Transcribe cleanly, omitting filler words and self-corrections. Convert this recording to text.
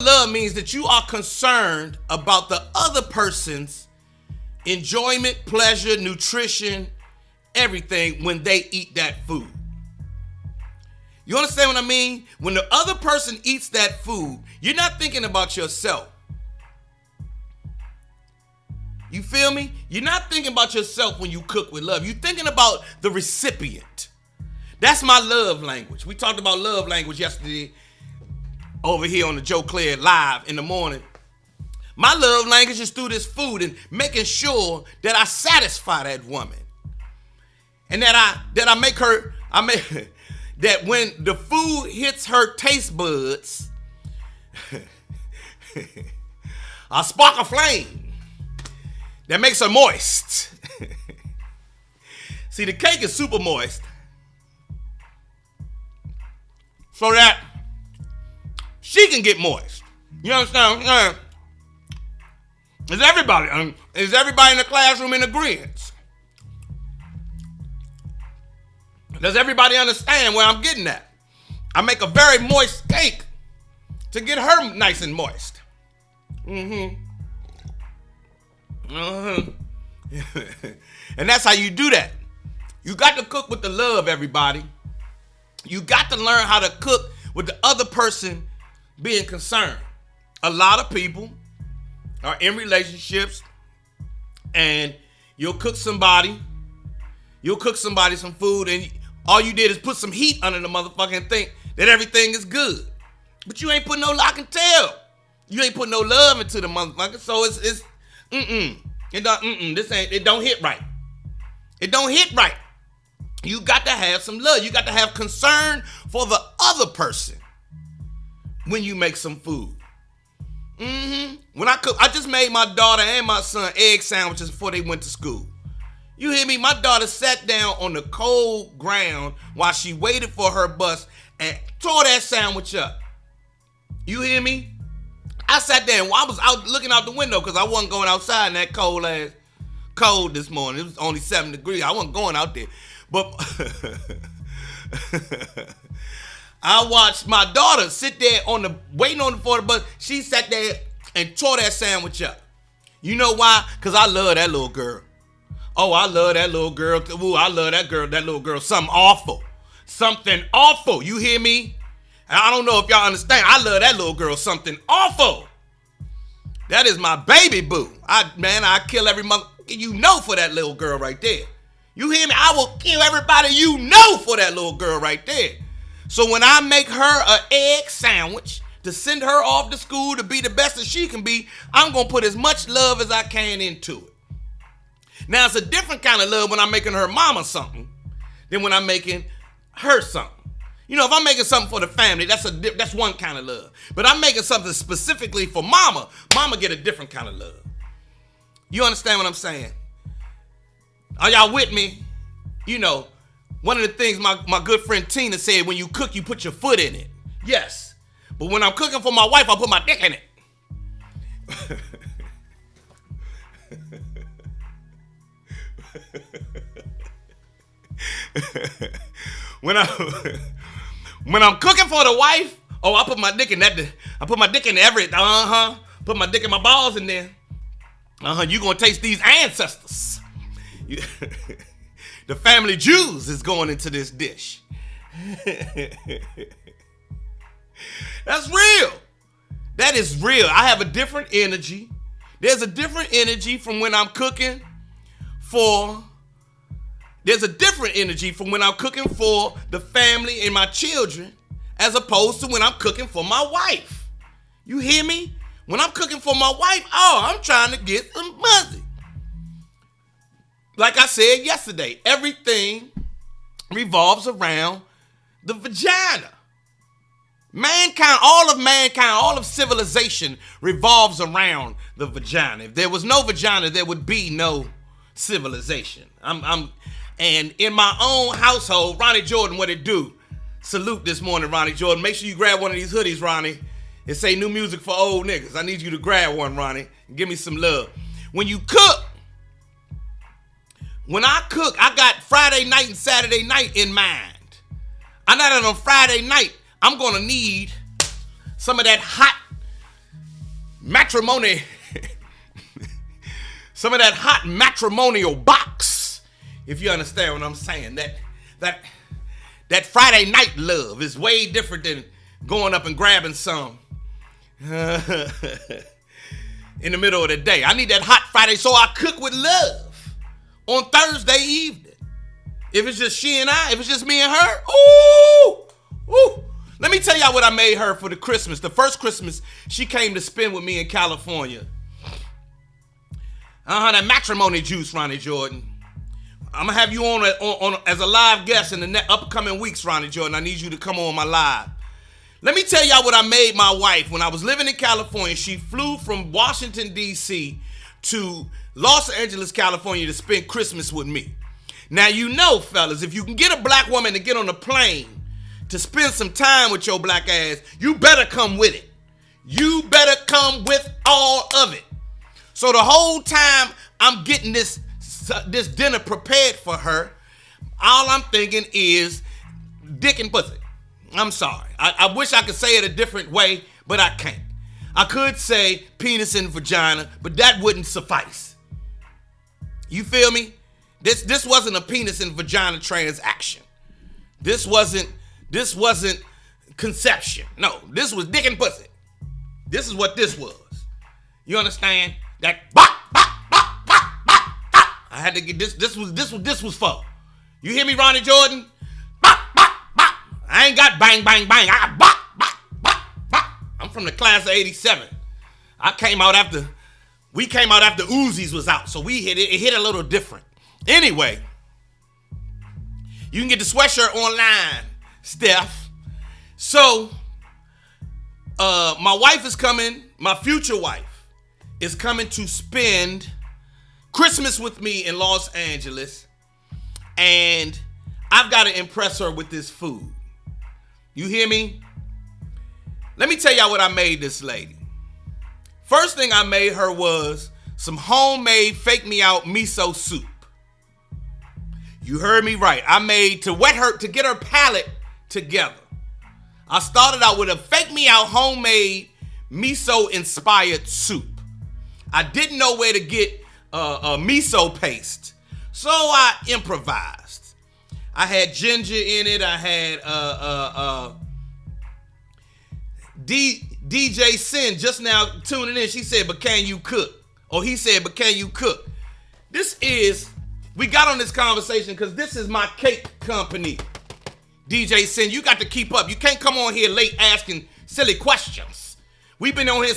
Love means that you are concerned about the other person's enjoyment, pleasure, nutrition, everything when they eat that food. You understand what I mean? When the other person eats that food, you're not thinking about yourself. You feel me? You're not thinking about yourself when you cook with love. You're thinking about the recipient. That's my love language. We talked about love language yesterday over here on the Joe Clair Live in the morning. My love language is through this food and making sure that I satisfy that woman. And that I make that when the food hits her taste buds, I spark a flame that makes her moist. See, the cake is super moist. So that she can get moist. You understand? Yeah. Is everybody in the classroom in agreement? Does everybody understand where I'm getting at? I make a very moist cake to get her nice and moist. And that's how you do that. You got to cook with the love, everybody. You got to learn how to cook with the other person being concerned. A lot of people are in relationships and you'll cook somebody some food and all you did is put some heat under the motherfucker and think that everything is good. But you ain't put no lock and tail. You ain't put no love into the motherfucker. So it don't hit right. It don't hit right. You got to have some love. You got to have concern for the other person when you make some food. When I cook, I just made my daughter and my son egg sandwiches before they went to school. You hear me? My daughter sat down on the cold ground while she waited for her bus and tore that sandwich up. You hear me? I sat there and I was out looking out the window because I wasn't going outside in that cold this morning. It was only 7 degrees. I wasn't going out there. But I watched my daughter sit there waiting for the bus. She sat there and tore that sandwich up. You know why? Because I love that little girl. Oh, I love that little girl. Ooh, I love that little girl. Something awful. Something awful. You hear me? I don't know if y'all understand. I love that little girl. Something awful. That is my baby boo. I kill every mother you know for that little girl right there. You hear me? I will kill everybody you know for that little girl right there. So when I make her an egg sandwich to send her off to school to be the best that she can be, I'm going to put as much love as I can into it. Now, it's a different kind of love when I'm making her mama something than when I'm making her something. You know, if I'm making something for the family, that's one kind of love. But I'm making something specifically for mama. Mama get a different kind of love. You understand what I'm saying? Are y'all with me? You know, one of the things my good friend Tina said, when you cook, you put your foot in it. Yes. But when I'm cooking for my wife, I put my dick in it. When I'm cooking for the wife, I put my dick in that. I put my dick in everything. Put my dick in my balls in there. You gonna taste these ancestors. The family Jews is going into this dish. That's real. That is real. I have a different energy. There's a different energy from when I'm cooking for. There's a different energy from when I'm cooking for the family and my children as opposed to when I'm cooking for my wife. You hear me? When I'm cooking for my wife, I'm trying to get some money. Like I said yesterday, everything revolves around the vagina. All of civilization revolves around the vagina. If there was no vagina, there would be no civilization. And in my own household, Ronnie Jordan, what it do? Salute this morning, Ronnie Jordan. Make sure you grab one of these hoodies, Ronnie, and say new music for old niggas. I need you to grab one, Ronnie, and give me some love. When I cook, I got Friday night and Saturday night in mind. I know that on Friday night, I'm going to need some of that hot matrimony, some of that hot matrimonial box, if you understand what I'm saying. That Friday night love is way different than going up and grabbing some in the middle of the day. I need that hot Friday, so I cook with love on Thursday evening. If it's just she and I, if it's just me and her, ooh. Let me tell y'all what I made her for the Christmas. The first Christmas she came to spend with me in California. That matrimony juice, Ronnie Jordan. I'm going to have you on as a live guest in the upcoming weeks, Ronnie Jordan. I need you to come on my live. Let me tell y'all what I made my wife. When I was living in California, she flew from Washington, D.C. to Los Angeles, California to spend Christmas with me. Now, you know, fellas, if you can get a black woman to get on a plane to spend some time with your black ass, you better come with it. You better come with all of it. So the whole time I'm getting this dinner prepared for her, all I'm thinking is dick and pussy. I'm sorry. I wish I could say it a different way, but I can't. I could say penis and vagina, but that wouldn't suffice. You feel me? This wasn't a penis and vagina transaction. This wasn't conception. No, this was dick and pussy. This is what this was. You understand? That bop, bop, bop, bop, bop, bop. I had to get this. This was for. You hear me, Ronnie Jordan? Bop, bop, bop. I ain't got bang, bang, bang. I got bop, bop, bop, bop. I'm from the class of '87. We came out after Uzis was out, so we hit it. It hit a little different. Anyway, you can get the sweatshirt online, Steph. So, my wife is coming. My future wife is coming to spend Christmas with me in Los Angeles, and I've got to impress her with this food. You hear me? Let me tell y'all what I made this lady. First thing I made her was some homemade fake me out miso soup. You heard me right. I made to get her palate together. I started out with a fake me out homemade miso inspired soup. I didn't know where to get a miso paste, so I improvised. I had ginger in it. I had DJ Sin just now tuning in. She said, "But can you cook?" Or he said, "But can you cook?" We got on this conversation because this is my cake company. DJ Sin, you got to keep up. You can't come on here late asking silly questions. We've been on here